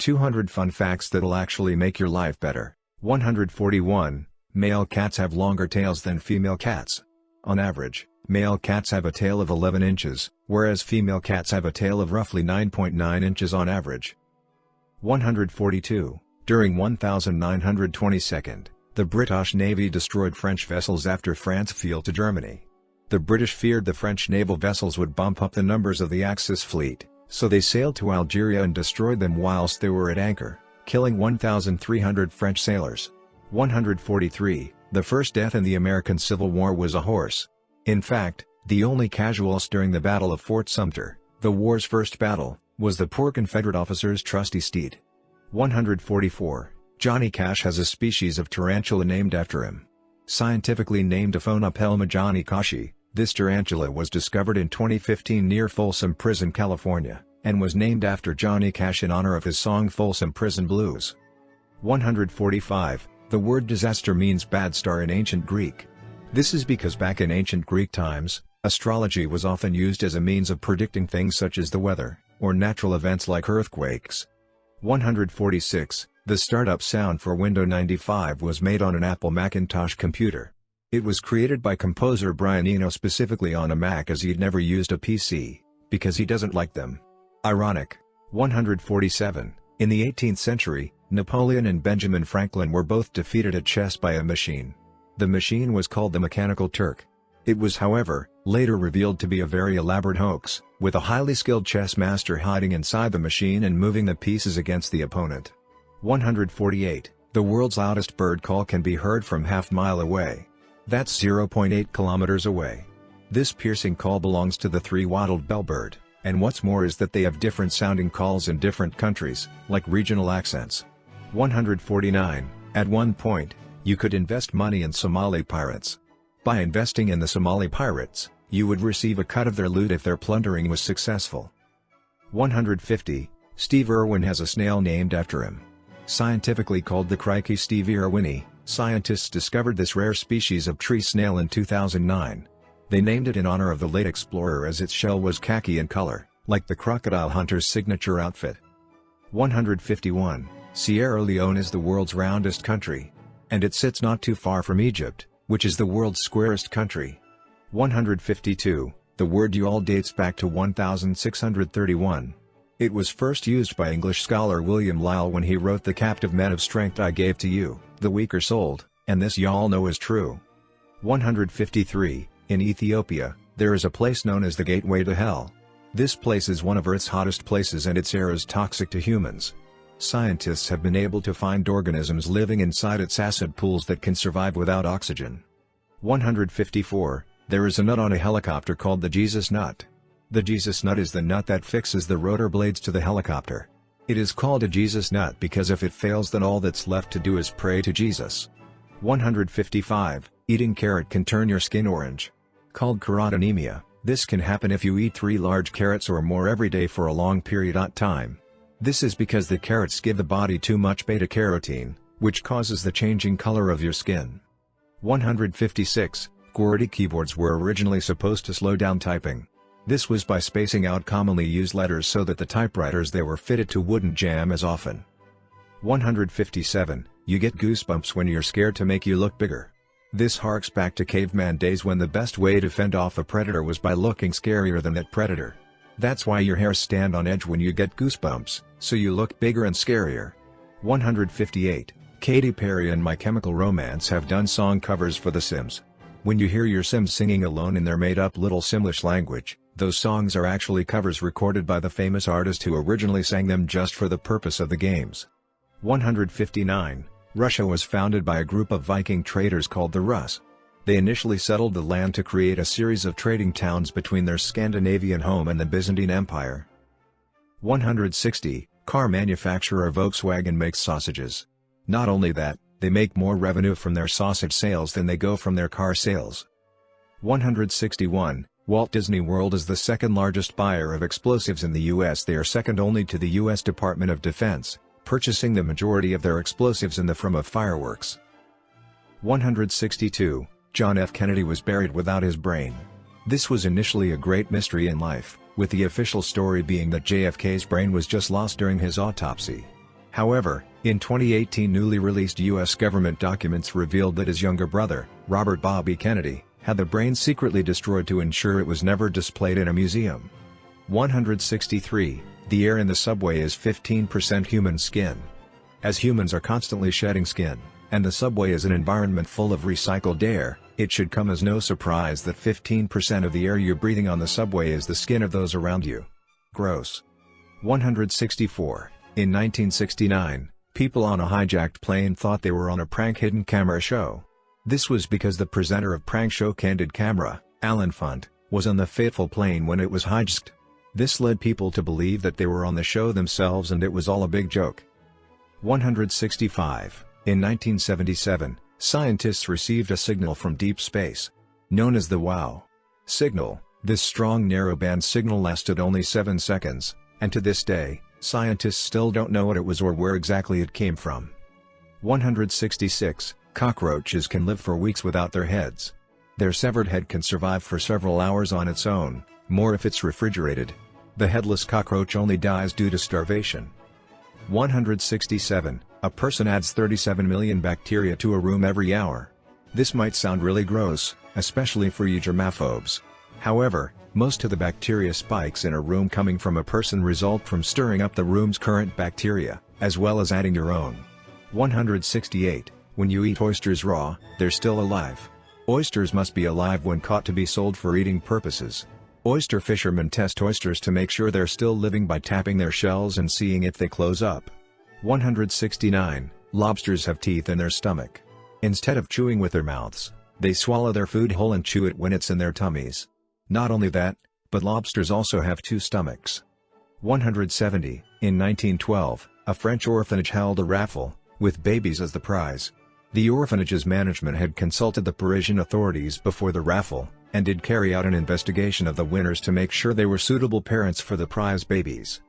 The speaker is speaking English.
200 fun facts that'll actually make your life better. 141. Male cats have longer tails than female cats. On average, male cats have a tail of 11 inches, whereas female cats have a tail of roughly 9.9 inches on average. 142. During 1922, the British Navy destroyed French vessels after France fell to Germany. The British feared the French naval vessels would bump up the numbers of the Axis fleet, so they sailed to Algeria and destroyed them whilst they were at anchor, killing 1,300 French sailors. 143. The first death in the American Civil War was a horse. In fact, the only casualty during the Battle of Fort Sumter, the war's first battle, was the poor Confederate officer's trusty steed. 144. Johnny Cash has a species of tarantula named after him. Scientifically named Aphonopelma johnnycashi, this tarantula was discovered in 2015 near Folsom Prison, California, and was named after Johnny Cash in honor of his song Folsom Prison Blues. 145. The word disaster means bad star in ancient Greek. This is because back in ancient Greek times, astrology was often used as a means of predicting things such as the weather, or natural events like earthquakes. 146. The startup sound for Windows 95 was made on an Apple Macintosh computer. It was created by composer Brian Eno specifically on a Mac as he'd never used a PC, because he doesn't like them. Ironic. 147. In the 18th century, Napoleon and Benjamin Franklin were both defeated at chess by a machine. The machine was called the Mechanical Turk. It was, however, later revealed to be a very elaborate hoax, with a highly skilled chess master hiding inside the machine and moving the pieces against the opponent. 148. The world's loudest bird call can be heard from half-mile away. That's 0.8 kilometers away. This piercing call belongs to the three-wattled bellbird, and what's more is that they have different sounding calls in different countries, like regional accents. 149. At one point, you could invest money in Somali pirates. By investing in the Somali pirates, you would receive a cut of their loot if their plundering was successful. 150. Steve Irwin has a snail named after him. Scientifically called the Crikey Stevie Irwini, scientists discovered this rare species of tree snail in 2009. They named it in honor of the late explorer as its shell was khaki in color, like the crocodile hunter's signature outfit. 151. Sierra Leone is the world's roundest country. And it sits not too far from Egypt, which is the world's squarest country. 152. The word yawl dates back to 1631. It was first used by English scholar William Lyell when he wrote The captive men of strength I gave to you, the weak are sold, and this y'all know is true. 153. In Ethiopia, there is a place known as the Gateway to Hell. This place is one of Earth's hottest places and its air is toxic to humans. Scientists have been able to find organisms living inside its acid pools that can survive without oxygen. 154. There is a nut on a helicopter called the Jesus nut. The Jesus nut is the nut that fixes the rotor blades to the helicopter. It is called a Jesus nut because if it fails then all that's left to do is pray to Jesus. 155. Eating carrot can turn your skin orange. Called carotenemia, this can happen if you eat 3 large carrots or more every day for a long period of time. This is because the carrots give the body too much beta-carotene, which causes the changing color of your skin. 156. QWERTY keyboards were originally supposed to slow down typing. This was by spacing out commonly used letters so that the typewriters they were fitted to wouldn't jam as often. 157. You get goosebumps when you're scared to make you look bigger. This harks back to caveman days when the best way to fend off a predator was by looking scarier than that predator. That's why your hairs stand on edge when you get goosebumps, so you look bigger and scarier. 158. Katy Perry and My Chemical Romance have done song covers for The Sims. When you hear your Sims singing alone in their made-up Little Simlish language, those songs are actually covers recorded by the famous artist who originally sang them just for the purpose of the games. 159. Russia was founded by a group of Viking traders called the Rus. They initially settled the land to create a series of trading towns between their Scandinavian home and the Byzantine Empire. 160. Car manufacturer Volkswagen makes sausages. Not only that, they make more revenue from their sausage sales than they go from their car sales. 161. Walt Disney World is the second largest buyer of explosives in the U.S. They are second only to the U.S. Department of Defense, purchasing the majority of their explosives in the form of fireworks. 162. John F. Kennedy was buried without his brain. This was initially a great mystery in life, with the official story being that JFK's brain was just lost during his autopsy. However, in 2018 newly released U.S. government documents revealed that his younger brother, Robert Bobby Kennedy, had the brain secretly destroyed to ensure it was never displayed in a museum. 163. The air in the subway is 15% human skin. As humans are constantly shedding skin, and the subway is an environment full of recycled air, it should come as no surprise that 15% of the air you're breathing on the subway is the skin of those around you. Gross. 164. In 1969, people on a hijacked plane thought they were on a prank hidden camera show. This was because the presenter of prank show Candid Camera, Alan Funt, was on the fateful plane when it was hijacked. This led people to believe that they were on the show themselves and it was all a big joke. 165. In 1977, scientists received a signal from deep space. Known as the WOW signal, this strong narrowband signal lasted only 7 seconds, and to this day, scientists still don't know what it was or where exactly it came from. 166. Cockroaches can live for weeks without their heads. Their severed head can survive for several hours on its own, more if it's refrigerated. The headless cockroach only dies due to starvation. 167. A person adds 37 million bacteria to a room every hour. This might sound really gross, especially for you germaphobes. However, most of the bacteria spikes in a room coming from a person result from stirring up the room's current bacteria, as well as adding your own. 168. When you eat oysters raw, they're still alive. Oysters must be alive when caught to be sold for eating purposes. Oyster fishermen test oysters to make sure they're still living by tapping their shells and seeing if they close up. 169. Lobsters have teeth in their stomach. Instead of chewing with their mouths, they swallow their food whole and chew it when it's in their tummies. Not only that, but lobsters also have 2 stomachs. 170. In 1912, a French orphanage held a raffle, with babies as the prize. The orphanage's management had consulted the Parisian authorities before the raffle, and did carry out an investigation of the winners to make sure they were suitable parents for the prize babies.